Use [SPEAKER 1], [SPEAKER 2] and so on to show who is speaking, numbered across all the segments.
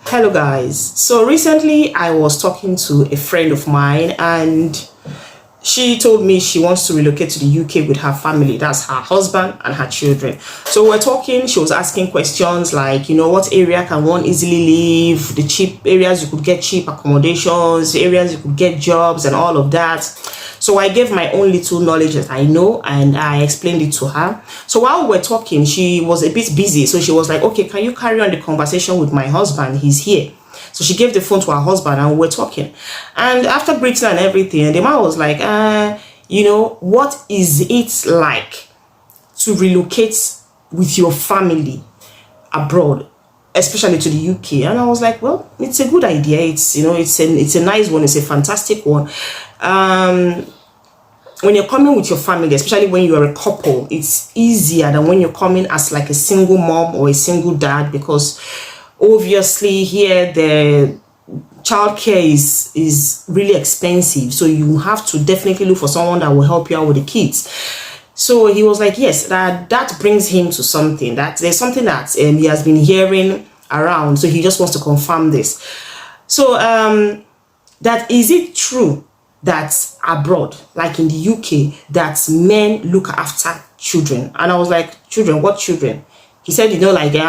[SPEAKER 1] Hello guys. So recently I was talking to a friend of mine and she told me she wants to relocate to the UK with her family. That's her husband and her children. So we're talking, she was asking questions like, what area can one easily live, the cheap areas you could get cheap accommodations, areas you could get jobs and all of that. So I gave my own little knowledge that I know and I explained it to her. So while we're talking, she was a bit busy. So she was like, okay, can you carry on the conversation with my husband? He's here. So she gave the phone to her husband and we're talking. And after greeting and everything, the man was like, what is it like to relocate with your family abroad, especially to the UK? And I was like, well, it's a good idea. It's a nice one. It's a fantastic one. When you're coming with your family, especially when you're a couple, it's easier than when you're coming as like a single mom or a single dad, because obviously here the childcare is really expensive, so you have to definitely look for someone that will help you out with the kids. So he was like, yes, that brings him to something, that there's something that he has been hearing around, so he just wants to confirm this. So that is it true that abroad, like in the UK, that men look after children? And I was like, children? What children? He said,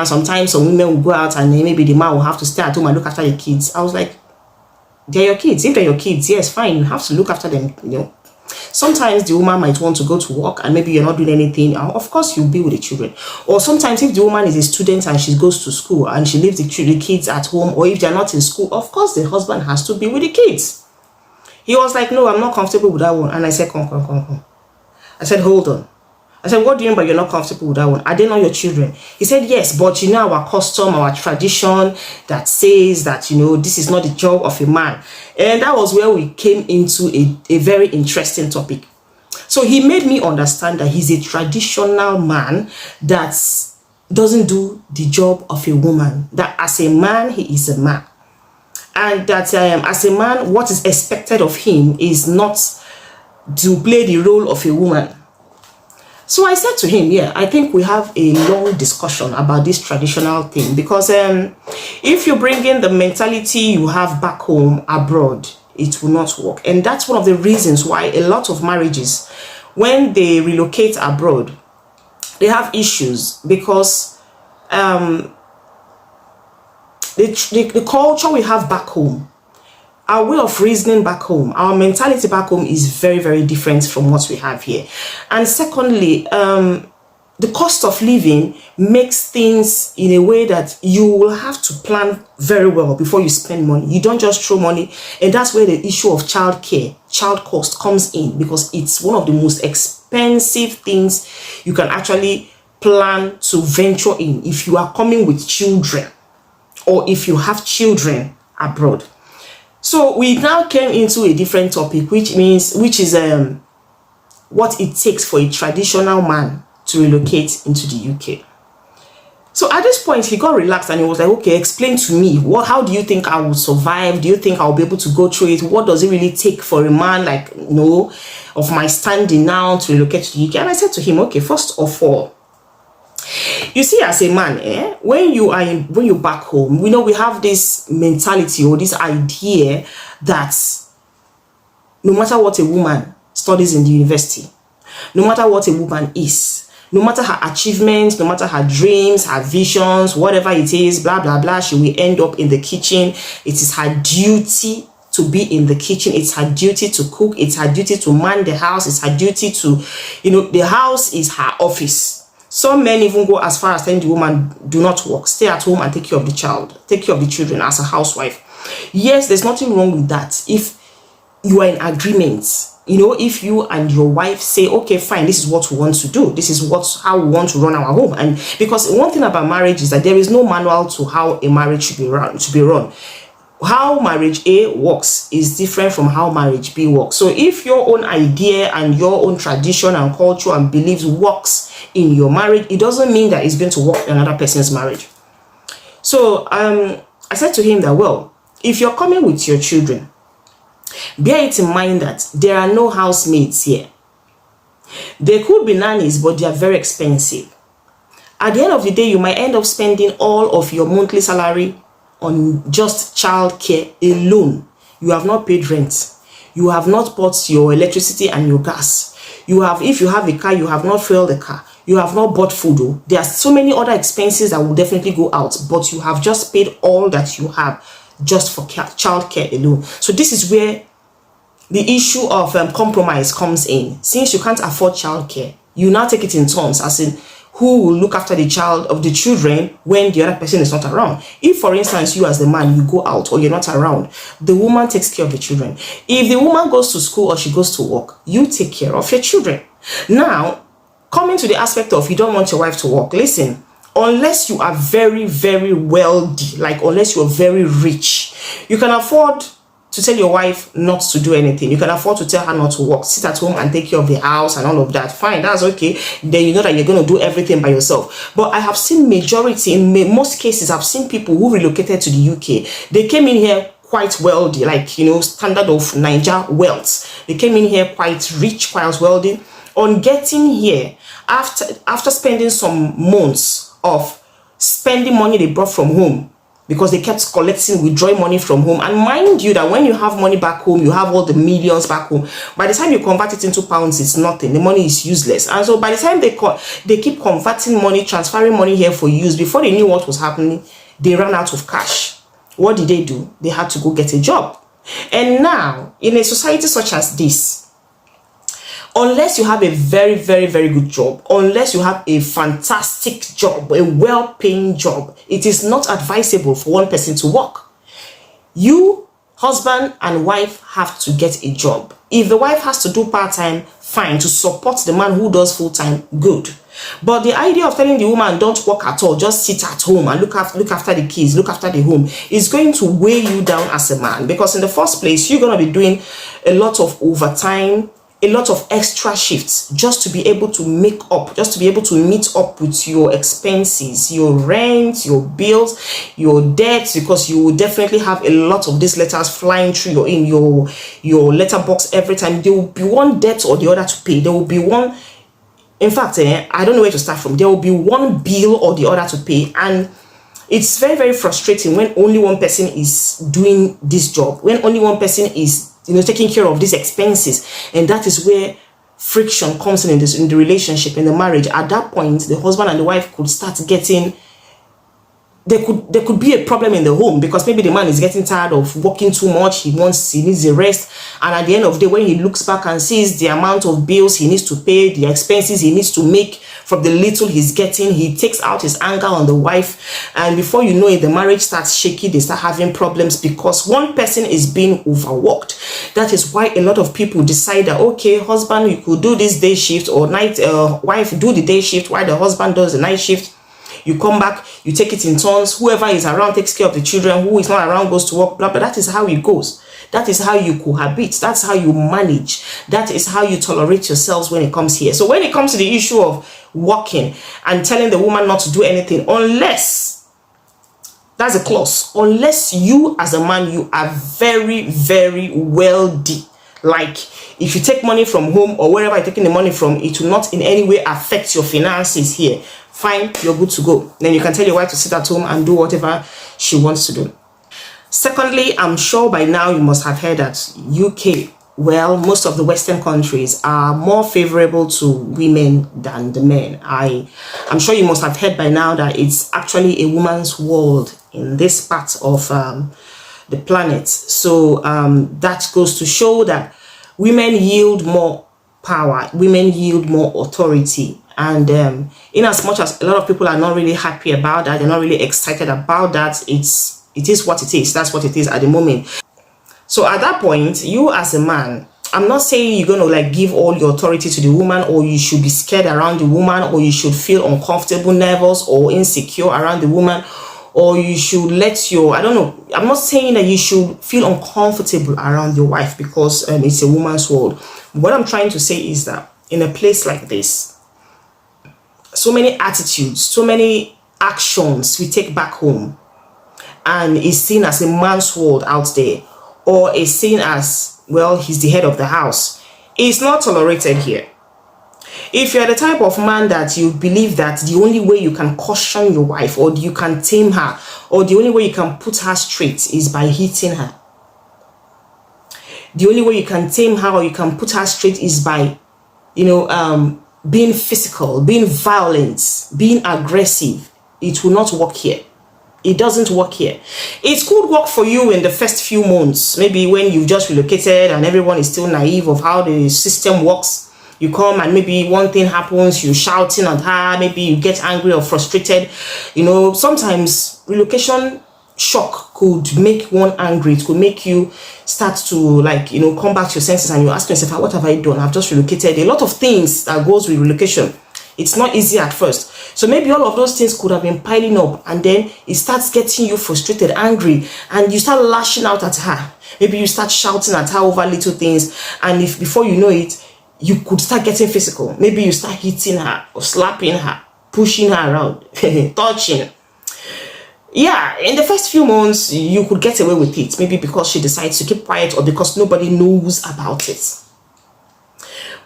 [SPEAKER 1] sometimes some women will go out and maybe the man will have to stay at home and look after the kids. I was like, they're your kids. If they're your kids, yes, fine, you have to look after them. Sometimes the woman might want to go to work and maybe you're not doing anything. Of course, you'll be with the children. Or sometimes if the woman is a student and she goes to school and she leaves the kids at home, or if they're not in school, of course, the husband has to be with the kids. He was like, no, I'm not comfortable with that one. And I said, come. I said, hold on. I said, what do you mean by you're not comfortable with that one? Are they not your children? He said, yes, but our custom, our tradition that says that, this is not the job of a man. And that was where we came into a very interesting topic. So he made me understand that he's a traditional man that doesn't do the job of a woman. That as a man, he is a man. And that as a man, what is expected of him is not to play the role of a woman. So I said to him, yeah, I think we have a long discussion about this traditional thing, because if you bring in the mentality you have back home abroad, it will not work. And that's one of the reasons why a lot of marriages, when they relocate abroad, they have issues, because the culture we have back home, our way of reasoning back home, our mentality back home is very, very different from what we have here. And secondly, the cost of living makes things in a way that you will have to plan very well before you spend money. You don't just throw money. And that's where the issue of child cost comes in, because it's one of the most expensive things you can actually plan to venture in if you are coming with children, or if you have children abroad. So we now came into a different topic, which is what it takes for a traditional man to relocate into the UK. So at this point, he got relaxed and he was like, okay, explain to me, how do you think I will survive? Do you think I'll be able to go through it? What does it really take for a man like, of my standing now to relocate to the UK? And I said to him, okay, first of all, you see, as a man, when you're back home, we have this mentality or this idea that no matter what a woman studies in the university, no matter what a woman is, no matter her achievements, no matter her dreams, her visions, whatever it is, blah, blah, blah, she will end up in the kitchen. It is her duty to be in the kitchen. It's her duty to cook. It's her duty to man the house. It's her duty to, the house is her office. Some men even go as far as telling the woman, do not work, stay at home and take care of the child, take care of the children as a housewife. Yes, there's nothing wrong with that if you are in agreement. If you and your wife say, okay, fine, this is what we want to do, this is how we want to run our home. And because one thing about marriage is that there is no manual to how a marriage should be run. How marriage A works is different from how marriage B works. So if your own idea and your own tradition and culture and beliefs works in your marriage, it doesn't mean that it's going to work in another person's marriage. So I said to him that, well, if you're coming with your children, bear it in mind that there are no housemaids here. There could be nannies, but they are very expensive. At the end of the day, you might end up spending all of your monthly salary on just childcare alone. You have not paid rent. You have not bought your electricity and your gas. You have, if you have a car, you have not fueled the car. You have not bought food. Oh. There are so many other expenses that will definitely go out, but you have just paid all that you have just for childcare alone. So this is where the issue of compromise comes in. Since you can't afford childcare, you now take it in turns, as in who will look after the children when the other person is not around. If, for instance, you as the man, you go out or you're not around, the woman takes care of the children. If the woman goes to school or she goes to work, you take care of your children. Now, coming to the aspect of you don't want your wife to work, listen, unless you are very, very wealthy, like unless you're very rich, you can afford to tell your wife not to do anything. You can afford to tell her not to work, sit at home and take care of the house and all of that. Fine, that's okay. Then you know that you're going to do everything by yourself. But I have seen majority, in most cases, I've seen people who relocated to the UK. They came in here quite wealthy, like, you know, standard of Niger wealth. They came in here quite rich, quite wealthy. On getting here, after spending some months of spending money they brought from home, because they kept collecting, withdrawing money from home. And mind you that when you have money back home, you have all the millions back home. By the time you convert it into pounds, it's nothing. The money is useless. And so by the time they keep converting money, transferring money here for use, before they knew what was happening, they ran out of cash. What did they do? They had to go get a job. And now, in a society such as this, unless you have a very, very, very good job, unless you have a fantastic job, a well-paying job, it is not advisable for one person to work. You, husband and wife, have to get a job. If the wife has to do part-time, fine, to support the man who does full-time, good. But the idea of telling the woman don't work at all, just sit at home and look after the kids, look after the home, is going to weigh you down as a man. Because in the first place, you're going to be doing a lot of overtime, a lot of extra shifts just to be able to make up, just to be able to meet up with your expenses, your rent, your bills, your debts, because you will definitely have a lot of these letters flying through your letterbox every time. There will be one debt or the other to pay. There will be one, in fact, I don't know where to start from. There will be one bill or the other to pay, and it's very, very frustrating when only one person is doing this job, when only one person is, you know, taking care of these expenses. And that is where friction comes in the relationship, in the marriage. At that point, the husband and the wife could start getting, there could be a problem in the home, because maybe the man is getting tired of working too much. He needs a rest. And at the end of the day, when he looks back and sees the amount of bills he needs to pay, the expenses he needs to make from the little he's getting, he takes out his anger on the wife. And before you know it, the marriage starts shaky. They start having problems because one person is being overworked. That is why a lot of people decide that, okay, husband, you could do this day shift, or night, wife, do the day shift while the husband does the night shift. You come back, you take it in turns. Whoever is around takes care of the children. Who is not around goes to work. Blah, blah. That is how it goes. That is how you cohabit. That's how you manage. That is how you tolerate yourselves when it comes here. So when it comes to the issue of working and telling the woman not to do anything, unless, that's a clause, unless you as a man, you are very, very wealthy. Like, if you take money from home or wherever you're taking the money from, it will not in any way affect your finances here. Fine, you're good to go. Then you can tell your wife to sit at home and do whatever she wants to do. Secondly, I'm sure by now you must have heard that UK, well, most of the Western countries are more favorable to women than the men. I'm sure you must have heard by now that it's actually a woman's world in this part of the planet. So that goes to show that women yield more power, women yield more authority. And in as much as a lot of people are not really happy about that, they're not really excited about that, it is what it is. That's what it is at the moment. So at that point, you as a man, I'm not saying you're going to like give all your authority to the woman, or you should be scared around the woman, or you should feel uncomfortable, nervous, or insecure around the woman, or you should let your, I don't know, I'm not saying that you should feel uncomfortable around your wife because it's a woman's world. What I'm trying to say is that in a place like this, so many attitudes, so many actions we take back home and is seen as a man's world out there, or is seen as, well, he's the head of the house, is not tolerated here. If you're the type of man that you believe that the only way you can caution your wife, or you can tame her, or the only way you can put her straight is by hitting her. The only way you can tame her or you can put her straight is by, being physical, being violent, being aggressive. It will not work here. It doesn't work here. It could work for you in the first few months, maybe when you've just relocated and everyone is still naive of how the system works. You come and maybe one thing happens, you're shouting at her, maybe you get angry or frustrated. Sometimes relocation shock could make one angry. It could make you start to come back to your senses, and you ask yourself, what have I done? I've just relocated. A lot of things that goes with relocation. It's not easy at first. So maybe all of those things could have been piling up, and then it starts getting you frustrated, angry, and you start lashing out at her. Maybe you start shouting at her over little things, and if before you know it, you could start getting physical. Maybe you start hitting her or slapping her, pushing her around, touching. Yeah, in the first few months, you could get away with it. Maybe because she decides to keep quiet, or because nobody knows about it.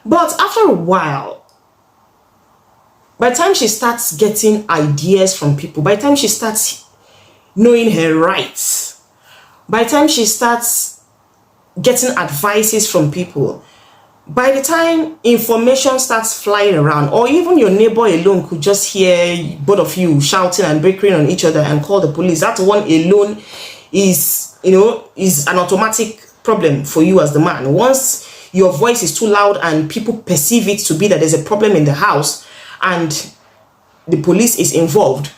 [SPEAKER 1] But after a while, by the time she starts getting ideas from people, by the time she starts knowing her rights, by the time she starts getting advices from people, by the time information starts flying around, or even your neighbor alone could just hear both of you shouting and bickering on each other and call the police, that one alone is an automatic problem for you as the man. Once your voice is too loud and people perceive it to be that there's a problem in the house, and the police is involved,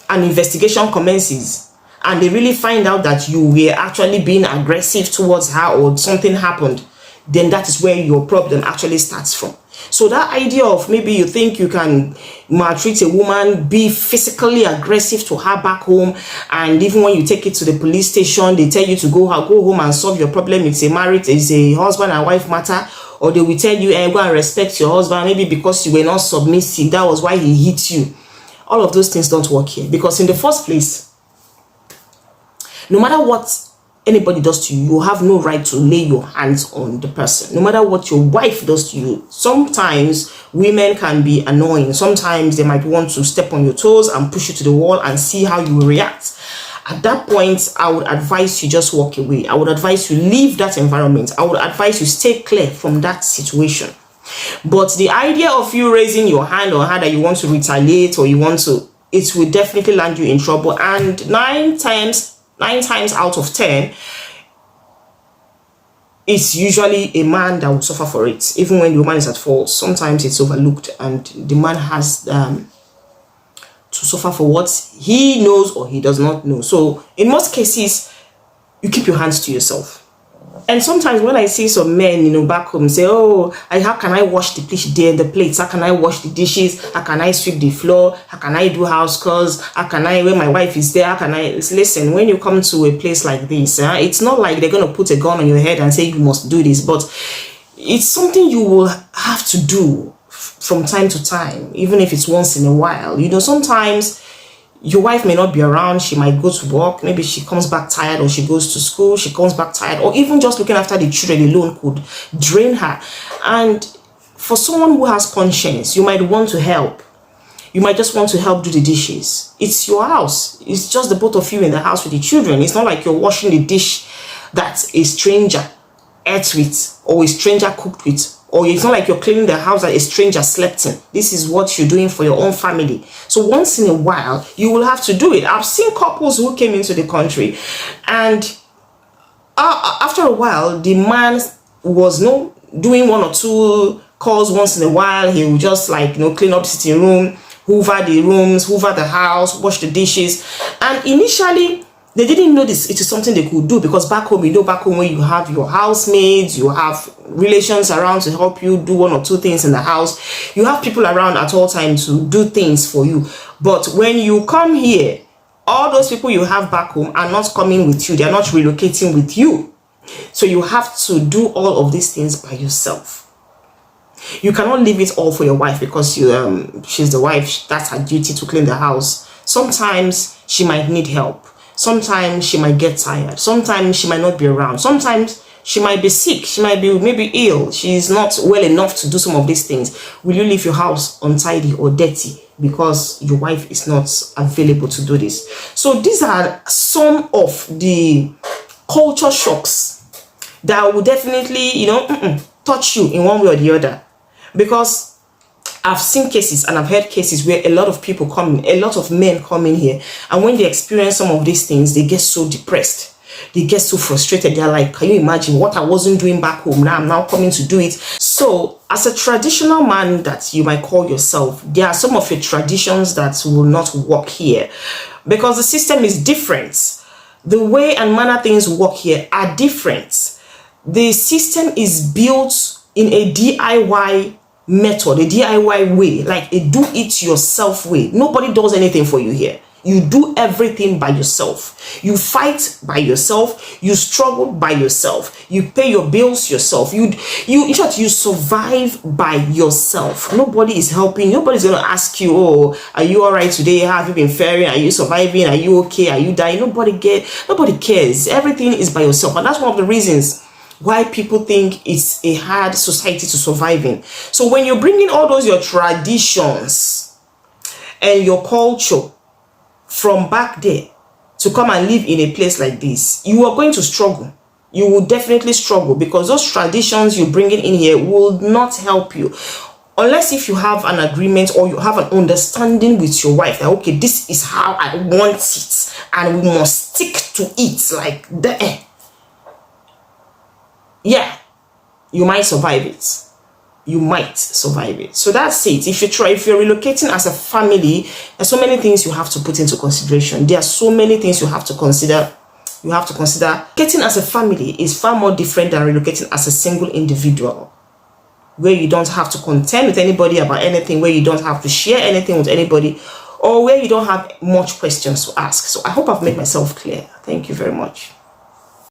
[SPEAKER 1] and investigation commences, and they really find out that you were actually being aggressive towards her or something happened, then that is where your problem actually starts from. So that idea of maybe you think you can maltreat a woman, be physically aggressive to her back home, and even when you take it to the police station, they tell you to go home and solve your problem. It's a husband and wife matter. Or they will tell you, go and respect your husband, maybe because you were not submissive, that was why he hit you. All of those things don't work here. Because in the first place, no matter what anybody does to you, you have no right to lay your hands on the person. No matter what your wife does to you. Sometimes women can be annoying. Sometimes they might want to step on your toes and push you to the wall and see how you will react. At that point, I would advise you just walk away. I would advise you leave that environment. I would advise you stay clear from that situation. But the idea of you raising your hand on her that you want to retaliate, or it will definitely land you in trouble. And 9 times out of 10, it's usually a man that will suffer for it. Even when the woman is at fault, sometimes it's overlooked, and the man has to suffer for what he knows or he does not know. So in most cases, you keep your hands to yourself. And sometimes when I see some men, back home say, how can I wash the plates? How can I wash the dishes? How can I sweep the floor? How can I do house chores? How can I, when my wife is there, how can I? Listen, when you come to a place like this, it's not like they're going to put a gun on your head and say you must do this, but it's something you will have to do from time to time, even if it's once in a while. Sometimes your wife may not be around. She might go to work. Maybe she comes back tired, or she goes to school. She comes back tired, or even just looking after the children alone could drain her. And for someone who has conscience, you might want to help. You might just want to help do the dishes. It's your house. It's just the both of you in the house with the children. It's not like you're washing the dish that a stranger ate with, or a stranger cooked with. Or it's not like you're cleaning the house that a stranger slept in. This is what you're doing for your own family. So once in a while, you will have to do it. I've seen couples who came into the country, and after a while, the man was doing 1 or 2 calls once in a while. He would just clean up the sitting room, hoover the rooms, hoover the house, wash the dishes. And initially, they didn't know this. It is something they could do, because back home, back home when you have your housemaids, you have relations around to help you do 1 or 2 things in the house. You have people around at all times to do things for you. But when you come here, all those people you have back home are not coming with you. They are not relocating with you. So you have to do all of these things by yourself. You cannot leave it all for your wife because she's the wife. That's her duty to clean the house. Sometimes she might need help. Sometimes she might get tired. Sometimes she might not be around. Sometimes She might be sick, she might be maybe ill, she's not well enough to do some of these things. Will you leave your house untidy or dirty because your wife is not available to do this? So these are some of the culture shocks that will definitely, you know, touch you in one way or the other. Because I've seen cases and I've heard cases where a lot of people come in, a lot of men come in here, and when they experience some of these things, they get so depressed. They get so frustrated. They're like, can you imagine what I wasn't doing back home? Now I'm now coming to do it. So as a traditional man that you might call yourself, there are some of your traditions that will not work here because the system is different. The way and manner things work here are different. The system is built in a DIY method, a DIY way, like a do-it-yourself way. Nobody does anything for you here. You do everything by yourself. You fight by yourself. You struggle by yourself. You pay your bills yourself. In short, you survive by yourself. Nobody is helping. Nobody's going to ask you, oh, are you all right today? How have you been faring? Are you surviving? Are you okay? Are you dying? Nobody cares. Everything is by yourself. And that's one of the reasons why people think it's a hard society to survive in. So when you're bringing all those your traditions and your culture from back there to come and live in a place like this, you are going to struggle. You will definitely struggle because those traditions you're bringing in here will not help you. Unless if you have an agreement or you have an understanding with your wife that, okay, this is how I want it and we must stick to it like that. Yeah, you might survive it. You might survive it. So that's it. If you're relocating as a family, there's so many things you have to put into consideration. There are so many things you have to consider. Relocating as a family is far more different than relocating as a single individual, where you don't have to contend with anybody about anything, where you don't have to share anything with anybody, or where you don't have much questions to ask. So I hope I've made myself clear. Thank you very much.